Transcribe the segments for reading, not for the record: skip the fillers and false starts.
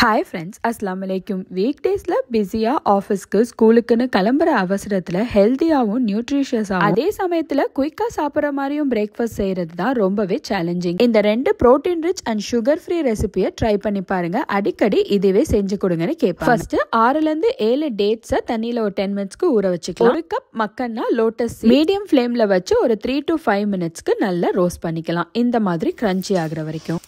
Hi friends, அஸ்ஸலாமு அலைக்கும். வீக்டேஸில் பிஸியாக ஆஃபீஸ்க்கு ஸ்கூலுக்குன்னு கிளம்புற அவசரத்தில் ஹெல்த்தியாகவும் நியூட்ரிஷியஸாகவும் அதே சமயத்தில் குயிக்காக சாப்பிட்ற மாதிரியும் பிரேக்ஃபாஸ்ட் செய்கிறது தான் ரொம்பவே சேலஞ்சிங். இந்த 2 protein rich and sugar free ரெசிபியை ட்ரை பண்ணி பாருங்க. அடிக்கடி இதுவே செஞ்சு கொடுங்கன்னு கேட்பேன். ஃபர்ஸ்ட் 6-7 டேட்ஸை தண்ணியில் ஒரு 10 மினிட்ஸ்க்கு ஊற வச்சுக்கலாம். 1 கப் மக்கன்னா லோட்டஸ் மீடியம் ஃப்ளேமில் வச்சு ஒரு 3 to 5 மினிட்ஸ்க்கு நல்லா ரோஸ்ட் பண்ணிக்கலாம். இந்த மாதிரி கிரன்ச்சி ஆகிற வரைக்கும்.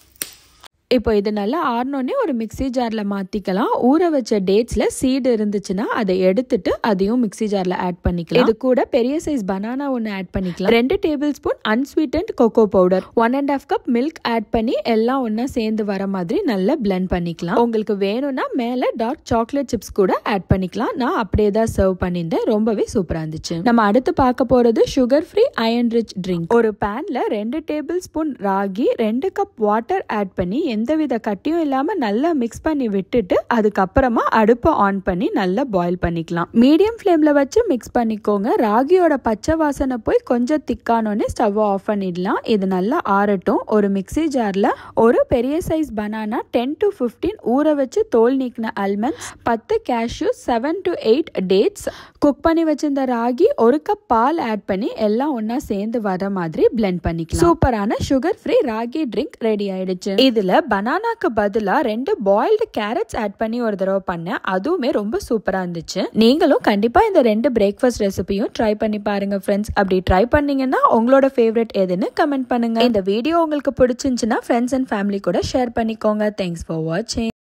இப்போ இது நல்லா ஆறனோடனே ஒரு மிக்சி ஜாரில் மாற்றிக்கலாம். ஊற வச்ச டேட்ஸில் சீடு இருந்துச்சுன்னா அதை எடுத்துட்டு அதையும் மிக்சி ஜாரில் ஆட் பண்ணிக்கலாம். இது கூட பெரிய சைஸ் பனானா ஒன்று ஆட் பண்ணிக்கலாம். 2 table spoon unsweetened cocoa powder, 1.5 cup milk add பண்ணி எல்லாம் ஒன்றா சேர்ந்து வர மாதிரி நல்லா பிளெண்ட் பண்ணிக்கலாம். உங்களுக்கு வேணும்னா மேலே டார்க் சாக்லேட் சிப்ஸ் கூட ஆட் பண்ணிக்கலாம். நான் அப்படியே தான் சர்வ் பண்ணியிருந்தேன். ரொம்பவே சூப்பராக இருந்துச்சு. நம்ம அடுத்து பார்க்க போகிறது sugar free iron rich drink. ஒரு பேனில் 2 table spoon ragi, 2 cup water add பண்ணி எந்தவித கட்டியும் இல்லாம நல்லா மிக்ஸ் பண்ணி விட்டுட்டு அதுக்கப்புறமா அடுப்பை ஆன் பண்ணி நல்லா பாயில் பண்ணிக்கலாம். மீடியம் ஃப்ளேம்ல வச்சு மிக்ஸ் பண்ணிக்கோங்க. ராகியோட பச்சை வாசனை போய் கொஞ்சம் திக்கானோடனே ஸ்டவ் ஆஃப் பண்ணிடலாம். இது நல்லா ஆறட்டும். ஒரு மிக்சி ஜார்ல ஒரு பெரிய சைஸ் பனானா, 10 to 15 ஊற வச்சு தோல் நீக்கின almonds, 10 cashew, 7 to 8 dates, cook பண்ணி வச்சிருந்த ராகி, 1 கப் பால் ஆட் பண்ணி எல்லாம் ஒன்னா சேர்ந்து வர மாதிரி பிளெண்ட் பண்ணிக்கலாம். சூப்பரான sugar free ragi drink ready ஆயிடுச்சு. இதுல பனானாக்கு பதிலா 2 பாயில்டு கேரட்ஸ் ஆட் பண்ணி ஒரு தடவை பண்ணேன். அதுவுமே ரொம்ப சூப்பரா இருந்துச்சு. நீங்களும் கண்டிப்பா இந்த 2 பிரேக்ஃபாஸ்ட் ரெசிபியும் ட்ரை பண்ணி பாருங்க ஃப்ரெண்ட்ஸ். அப்படி ட்ரை பண்ணீங்கன்னா உங்களோட ஃபேவரட் எதுன்னு கமெண்ட் பண்ணுங்க. இந்த வீடியோ உங்களுக்கு பிடிச்சிருந்துச்சுன்னா ஃப்ரெண்ட்ஸ் அண்ட் ஃபேமிலி கூட ஷேர் பண்ணிக்கோங்க. தேங்க்ஸ் ஃபார் வாட்சிங்.